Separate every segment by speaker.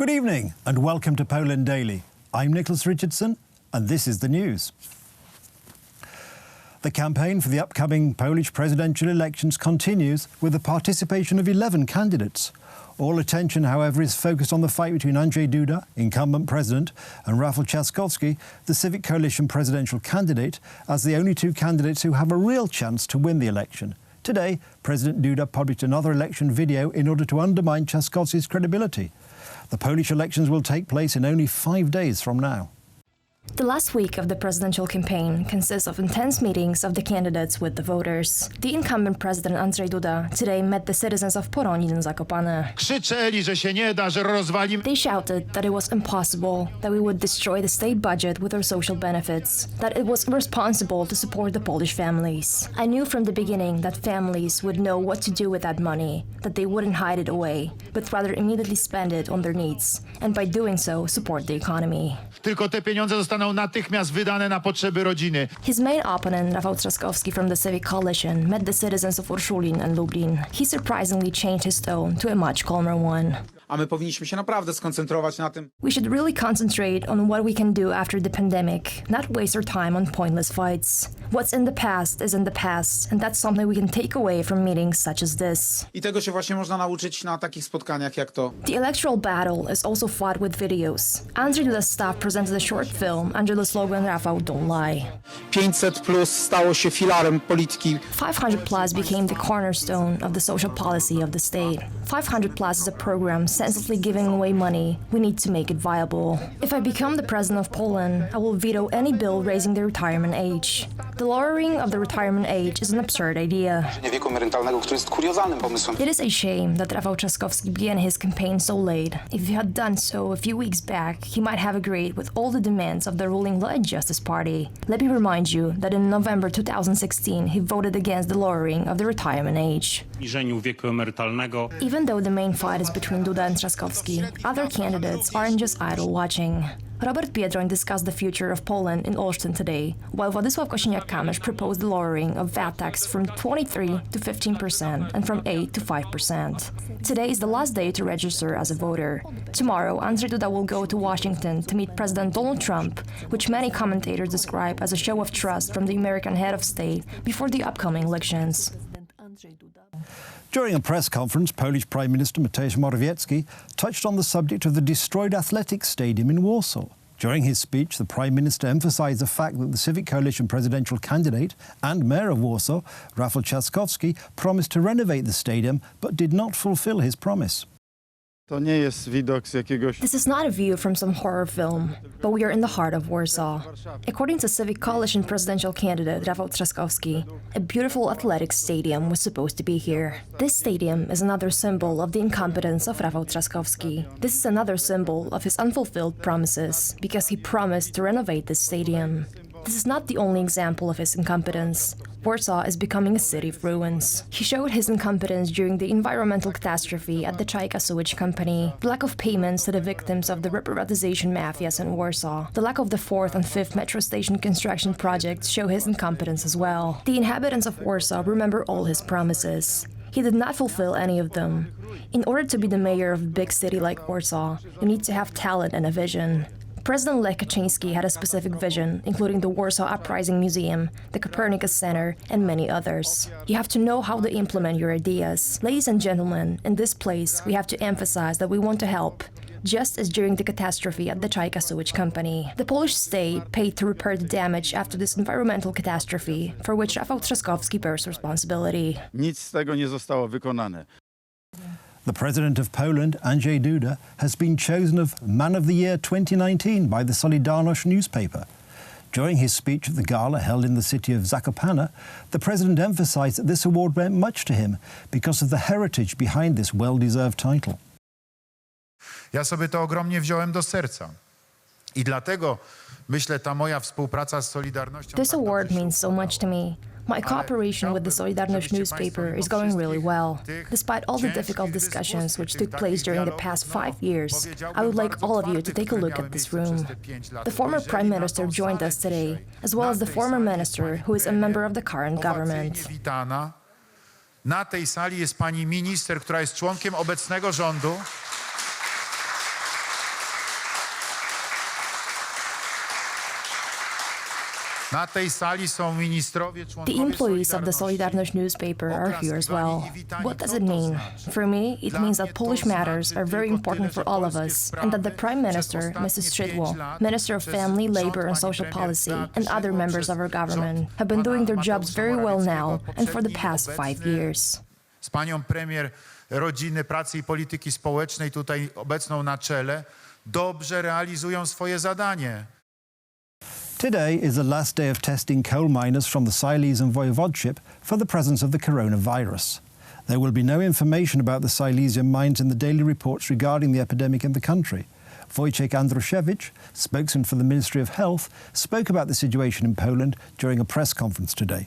Speaker 1: Good evening and welcome to Poland Daily. I'm Nicholas Richardson and this is the news. The campaign for the upcoming Polish presidential elections continues with the participation of 11 candidates. All attention, however, is focused on the fight between Andrzej Duda, incumbent president, and Rafał Trzaskowski, the Civic Coalition presidential candidate, as the only two candidates who have a real chance to win the election. Today, President Duda published another election video in order to undermine Trzaskowski's credibility. The Polish elections will take place in only 5 days from now.
Speaker 2: The last week of the presidential campaign consists of intense meetings of the candidates with the voters. The incumbent president Andrzej Duda today met the citizens of Poronin and Zakopane.
Speaker 3: Krzyczeli, że się nie da, że rozwalimy.
Speaker 2: They shouted that it was impossible, that we would destroy the state budget with our social benefits, that it was irresponsible to support the Polish families. I knew from the beginning that families would know what to do with that money, that they wouldn't hide it away, but rather immediately spend it on their needs, and by doing so, support the economy.
Speaker 3: Tylko te pieniądze zostaną natychmiast wydane na potrzeby rodziny.
Speaker 2: His main opponent, Rafał Trzaskowski from the Civic Coalition, met the citizens of Urszulin and Lublin. He surprisingly changed his tone to a much calmer one.
Speaker 4: A my powinniśmy się naprawdę skoncentrować na tym.
Speaker 2: We should really concentrate on what we can do after the pandemic, not waste our time on pointless fights. What's in the past is in the past, and that's something we can take away from meetings such as this.
Speaker 4: I tego się właśnie można nauczyć na takich spotkaniach jak to.
Speaker 2: The electoral battle is also fought with videos. Andrzej Duda's staff presented a short film under the slogan Rafał, don't lie.
Speaker 4: 500+ stało się filarem polityki.
Speaker 2: 500+ became the cornerstone of the social policy of the state. 500+ is a program senselessly giving away money. We need to make it viable. If I become the president of Poland, I will veto any bill raising the retirement age. The lowering of the retirement age is an absurd idea.
Speaker 5: Wieku emerytalnego, który jest kuriozalnym pomysłem.
Speaker 2: It is a shame that Rafał Trzaskowski began his campaign so late. If he had done so a few weeks back, he might have agreed with all the demands of the ruling Law and Justice Party. Let me remind you that in November 2016, he voted against the lowering of the retirement age.
Speaker 6: Wieku emerytalnego.
Speaker 2: Even though the main fight is between Duda and Trzaskowski, other candidates aren't just idle watching. Robert Biedroń discussed the future of Poland in Olsztyn today, while Władysław Kosiniak-Kamysz proposed the lowering of VAT tax from 23 to 15% and from 8 to 5%. Today is the last day to register as a voter. Tomorrow, Andrzej Duda will go to Washington to meet President Donald Trump, which many commentators describe as a show of trust from the American head of state before the upcoming elections.
Speaker 1: During a press conference, Polish Prime Minister Mateusz Morawiecki touched on the subject of the destroyed athletics stadium in Warsaw. During his speech, the Prime Minister emphasised the fact that the Civic Coalition presidential candidate and Mayor of Warsaw, Rafał Trzaskowski, promised to renovate the stadium but did not fulfil his promise.
Speaker 7: To nie jest widok z jakiegoś...
Speaker 2: This is not a view from some horror film, but we are in the heart of Warsaw. According to Civic Coalition presidential candidate Rafał Trzaskowski, a beautiful athletics stadium was supposed to be here. This stadium is another symbol of the incompetence of Rafał Trzaskowski. This is another symbol of his unfulfilled promises, because he promised to renovate this stadium. This is not the only example of his incompetence. Warsaw is becoming a city of ruins. He showed his incompetence during the environmental catastrophe at the Czajka sewage company, the lack of payments to the victims of the reprivatization mafias in Warsaw, the lack of the 4th and 5th metro station construction projects show his incompetence as well. The inhabitants of Warsaw remember all his promises. He did not fulfill any of them. In order to be the mayor of a big city like Warsaw, you need to have talent and a vision. President Lech Kaczyński had a specific vision, including the Warsaw Uprising Museum, the Copernicus Center, and many others. You have to know how to implement your ideas. Ladies and gentlemen, in this place, we have to emphasize that we want to help, just as during the catastrophe at the Czajka sewage company. The Polish state paid to repair the damage after this environmental catastrophe, for which Rafał Trzaskowski bears responsibility.
Speaker 7: Nic z tego nie zostało wykonane.
Speaker 1: The President of Poland, Andrzej Duda, has been chosen as Man of the Year 2019 by the Solidarność newspaper. During his speech at the gala held in the city of Zakopane, the President emphasised that this award meant much to him because of the heritage behind this well-deserved title.
Speaker 3: Ja sobie to ogromnie wziąłem do serca. I dlatego, myślę, ta moja współpraca z Solidarnością...
Speaker 2: This award means so much to me. My cooperation with the Solidarność newspaper is going really well. Despite all the difficult discussions which took place during the past 5 years, I would like all of you to take a look at this room. The former Prime Minister joined us today, as well as the former Minister, who is a member of the current government.
Speaker 3: Na tej sali jest pani minister, która jest członkiem obecnego rządu. Na tej sali są ministrowie,
Speaker 2: The
Speaker 3: członkowie
Speaker 2: employees of the
Speaker 3: Solidarności.
Speaker 2: Solidarność newspaper are here as well. What does it mean? For me, it means that Polish matters are very important for all of us, and that the Prime Minister, Mrs. Szydło, Minister of Family, Labor and Social Policy, and other members of our government have been doing their jobs very well now and for the past 5 years.
Speaker 3: Z panią premier rodziny, pracy i polityki społecznej tutaj obecną na czele dobrze realizują swoje zadanie.
Speaker 1: Today is the last day of testing coal miners from the Silesian voivodeship for the presence of the coronavirus. There will be no information about the Silesian mines in the daily reports regarding the epidemic in the country. Wojciech Andruszewicz, spokesman for the Ministry of Health, spoke about the situation in Poland during a press conference today.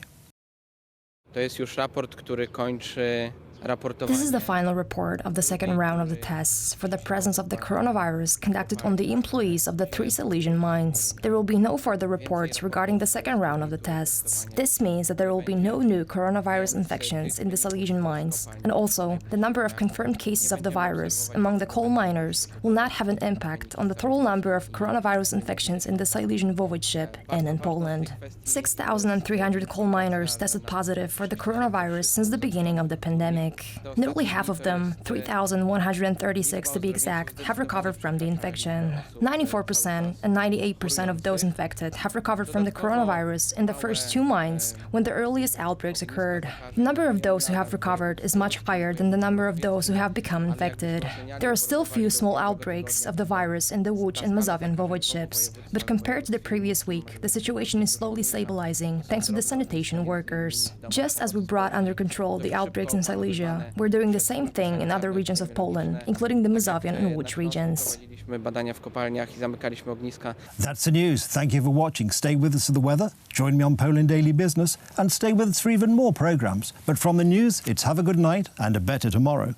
Speaker 8: To jest już raport, który kończy raportowanie.
Speaker 2: This is the final report of the second round of the tests for the presence of the coronavirus conducted on the employees of the 3 Silesian mines. There will be no further reports regarding the second round of the tests. This means that there will be no new coronavirus infections in the Silesian mines, and also the number of confirmed cases of the virus among the coal miners will not have an impact on the total number of coronavirus infections in the Silesian voivodeship and in Poland. 6,300 coal miners tested positive for the coronavirus since the beginning of the pandemic. Nearly half of them, 3,136 to be exact, have recovered from the infection. 94% and 98% of those infected have recovered from the coronavirus in the first 2 mines when the earliest outbreaks occurred. The number of those who have recovered is much higher than the number of those who have become infected. There are still few small outbreaks of the virus in the Łódź and Mazovian voivodeships, but compared to the previous week, the situation is slowly stabilizing thanks to the sanitation workers. Just as we brought under control the outbreaks in Silesia, we're doing the same thing in other regions of Poland, including the Mazovian and Łódź regions.
Speaker 8: Badania w kopalniach i zamykaliśmy ogniska.
Speaker 1: That's the news. Thank you for watching. Stay with us for the weather, join me on Poland Daily Business, and stay with us for even more programmes. But from the news, it's have a good night and a better tomorrow.